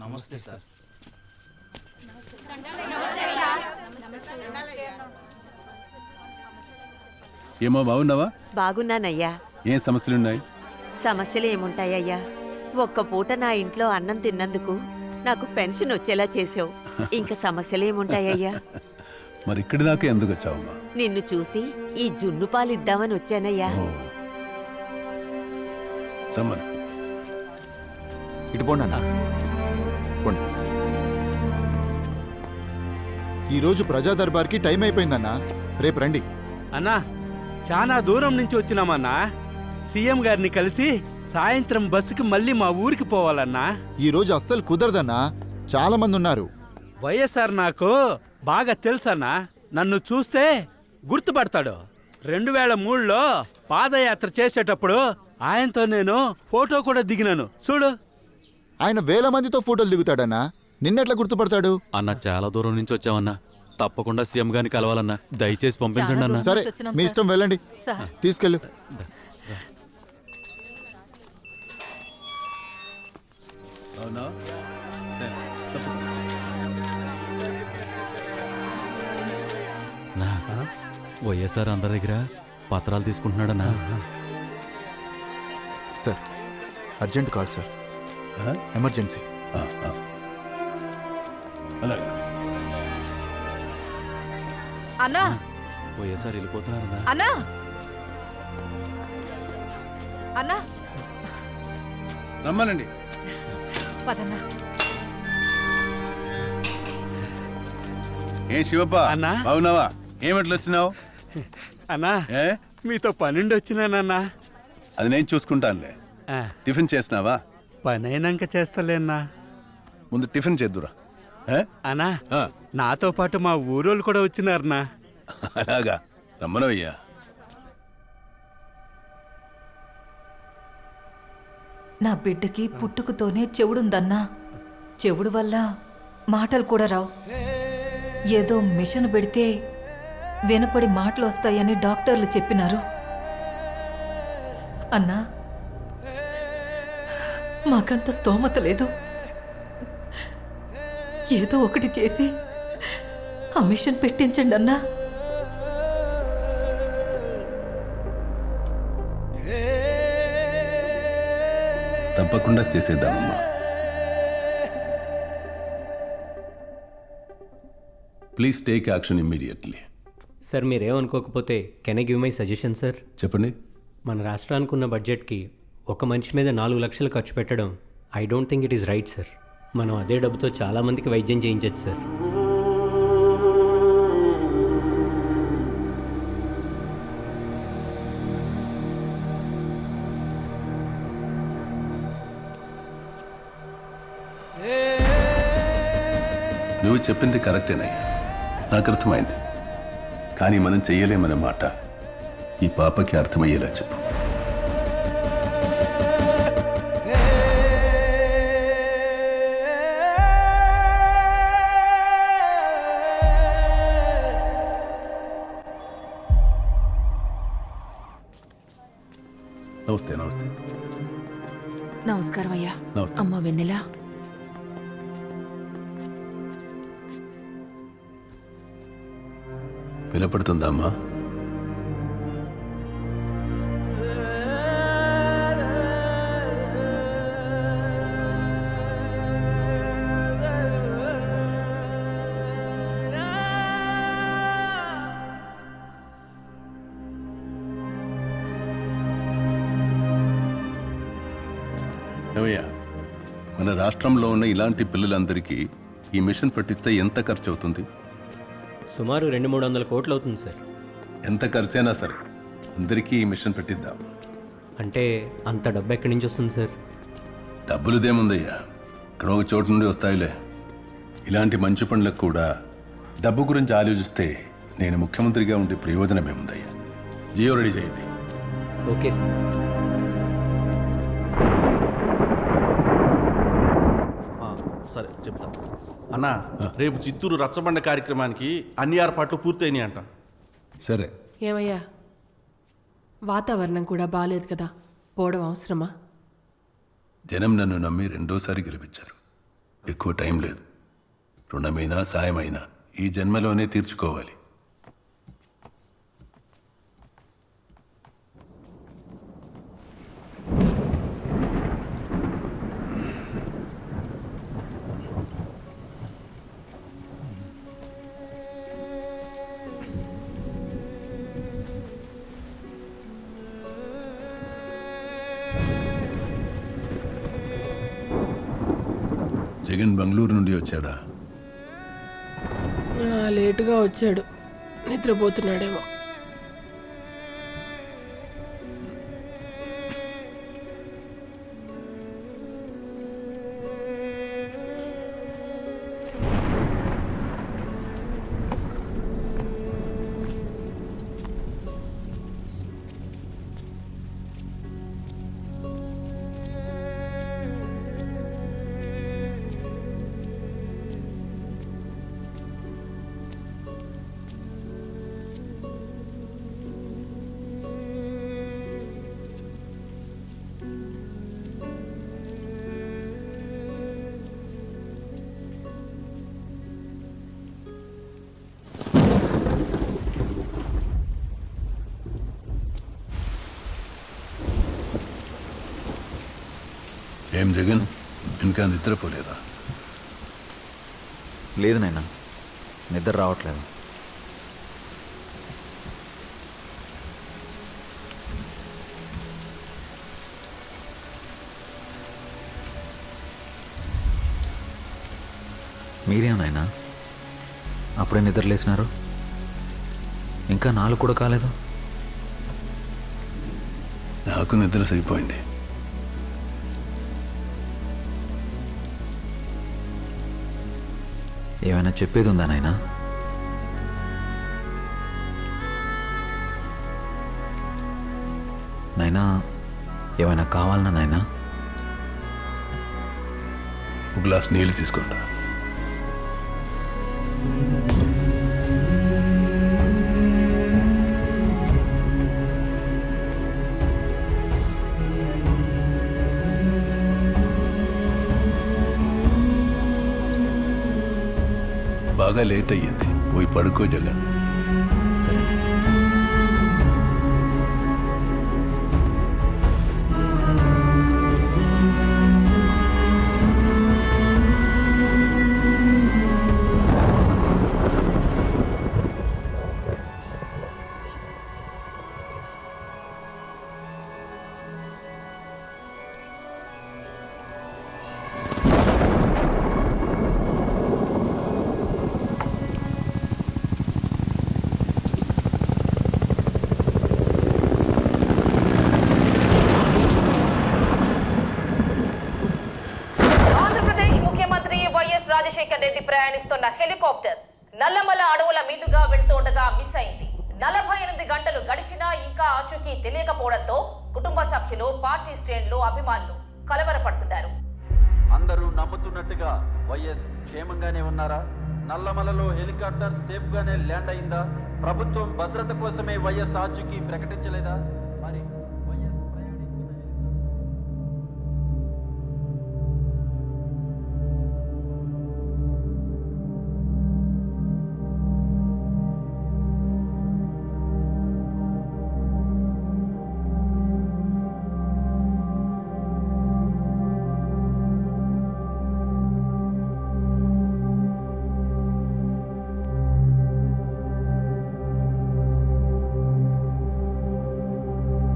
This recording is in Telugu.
నమస్తే సార్. ఏమో బాగున్నావా? బాగున్నానయ్యా. ఏం సమస్యలున్నాయి? సమస్యలు ఏముంటాయ్యా? ఒక్క పూట నా ఇంట్లో అన్నం తిన్నందుకు నాకు పెన్షన్ వచ్చేలా చేసావు. ఇంక సమస్యలు ఏముంటాయ్యా? మరి ఇక్కడి దాకా ఎందుకు వచ్చావమ్మా? నిన్ను చూసి ఈ జున్ను పాలు ఇద్దామని వచ్చానయ్యా. ఓ, రమ్మను. ఇటు పోండి అన్న. పోండి. ఈరోజు ప్రజా దర్బార్కి టైం అయిపోయిందన్నా, రేపు రండి. అన్నా, చాలా దూరం నుంచి వచ్చినామన్నా. సీఎం గారిని కలిసి సాయంత్రం బస్సుకి మళ్ళీ మా ఊరికి పోవాలన్నా. ఈరోజు అస్సలు కుదరదన్నా, చాలా మంది ఉన్నారు. వైఎస్ఆర్ నాకు బాగా తెలుసన్నా. నన్ను చూస్తే గుర్తుపడతాడు. 2003లో పాదయాత్ర చేసేటప్పుడు ఆయనతో నేను ఫోటో కూడా దిగినాను చూడు. ఆయన వేల మందితో ఫోటోలు దిగుతాడన్నా, నిన్నెట్లా గుర్తుపడతాడు? అన్న, చాలా దూరం నుంచి వచ్చామన్నా. తప్పకుండా సీఎం గారిని కలవాలన్నా. దయచేసి పంపించండి అన్న. సరే, మీ ఇష్టం, వెళ్ళండి. తీసుకెళ్ళు. అవునా? నా వైఎస్ఆర్ అందరి దగ్గర పత్రాలు తీసుకుంటున్నాడన్నా. Sir, urgent call sir, emergency. అలాగే. అన్నా, వైఎస్ఆర్ వెళ్ళిపోతున్నారన్నా. అన్నా, అన్నా, రమ్మనండి. పదన్నా. ఏం శివప్ప, అన్నా? బాగున్నావా? ఏమిట్లు వచ్చినావు? అన్నా, ఏ మీతో పనుండి వచ్చినానన్నా. అది నేను చూసుకుంటానులే. ఆ, టిఫిన్ చేసినావా? పని అయినాక చేస్తలేనా. ముందు టిఫిన్ చేద్దురా. ఏ? అన్నా, ఆ, నాతో పాటు మా ఊరోళ్ళు కూడా వచ్చినారన్నా. అలాగా, రమ్మనవయ్యా. నా బిడ్డకి పుట్టుకతోనే చెవుడుందన్నా. చెవుడు వల్ల మాటలు కూడా రావు. ఏదో మిషన్ పెడితే వినపడి మాటలు వస్తాయని డాక్టర్లు చెప్పినారు. అన్నా, మాకంత స్తోమత లేదు. ఏదో ఒకటి చేసి ఆ మిషన్ పెట్టించండి అన్నా. తప్పకుండా చేసేద్దామమ్మా. Please take action immediately. Sir, మీరేమనుకోకపోతే can I give my suggestion sir? చెప్పండి. మన రాష్ట్రానికి ఉన్న బడ్జెట్కి ఒక మనిషి మీద 4 లక్షలు ఖర్చు పెట్టడం I don't think it is right sir. మనం అదే డబ్బుతో చాలామందికి వైద్యం చేయించచ్చు సార్. నువ్వు చెప్పింది కరెక్టేనయ్యా, నాకు అర్థమైంది. కానీ మనం చెయ్యలేమనే మాట ఈ పాపకి అర్థమయ్యేలా చెప్పు. నమస్తే. నమస్తే. నమస్కారం అయ్యా. నమస్తే. అమ్మ వెన్నెలా, వినపడుతుందా అమ్మా? ఏమయ్యా, మన రాష్ట్రంలో ఉన్న ఇలాంటి పిల్లలందరికీ ఈ మిషన్ పట్టిస్తే ఎంత ఖర్చు అవుతుంది? సుమారు 200-300 కోట్లు అవుతుంది సార్. ఎంత ఖర్చైనా సరే అందరికీ ఈ మిషన్ పెట్టిద్దాం. అంటే అంత డబ్బు ఎక్కడి నుంచి వస్తుంది సార్? డబ్బులుదేముందయ్యా, ఇక్కడ ఒక చోటు నుండి వస్తాయిలే. ఇలాంటి మంచి పనులకు కూడా డబ్బు గురించి ఆలోచిస్తే నేను ముఖ్యమంత్రిగా ఉండే ప్రయోజనమేముందయ్యా. జియో రెడీ చేయండి. Okay sir. సరే చెప్తా అన్నా. రేపు చిత్తూరు రచ్చబండ కార్యక్రమానికి అన్ని ఏర్పాట్లు పూర్తయినాయి అంట. సరే. ఏమయ్యా, వాతావరణం కూడా బాలేదు కదా, పోవడం అవసరమా? జనం నన్ను నమ్మి రెండోసారి గెలిపించారు. ఎక్కువ టైం లేదు. రుణమైనా సాయమైనా ఈ జన్మలోనే తీర్చుకోవాలి. జగన్ బెంగళూరు నుండి వచ్చాడా? లేటుగా వచ్చాడు, నిద్రపోతున్నాడేమో. ఏం జగన్, ఇంకా నిద్రపోలేదా? లేదు నాయన, నిద్ర రావట్లేదు. మీరేం నాయన అప్పుడే నిద్ర లేచినారు? ఇంకా 4 కూడా కాలేదు. నాకు నిద్ర సరిపోయింది. ఏమైనా చెప్పేది ఉందా నాయనా? నాయనా ఏమైనా కావాలన్నా నాయనా? ఒక గ్లాస్ నీళ్ళు తీసుకోండి. బాగా లేట్ అయ్యింది, పోయి పడుకో జగన్. సరే రాజశేఖర్ రెడ్డి ప్రయాణిస్తున్న హెలికాప్టర్ నల్లమల అడవుల మీదుగా వెళ్తుండగా మిస్ అయింది. 48 గంటలు గడిచినా ఇంకా ఆచూకీ తెలియకపోవడంతో కుటుంబ సభ్యులు, పార్టీ శ్రేణులు, అభిమానులు కలవరపడుతున్నారు. అందరూ నమ్ముతున్నట్టుగా వైఎస్ క్షేమంగానే ఉన్నారా? నల్లమలలో హెలికాప్టర్ సేఫ్ గానే ల్యాండ్ అయిందా? ప్రభుత్వం భద్రత కోసమే వైఎస్ ఆచూకీ ప్రకటించలేదా?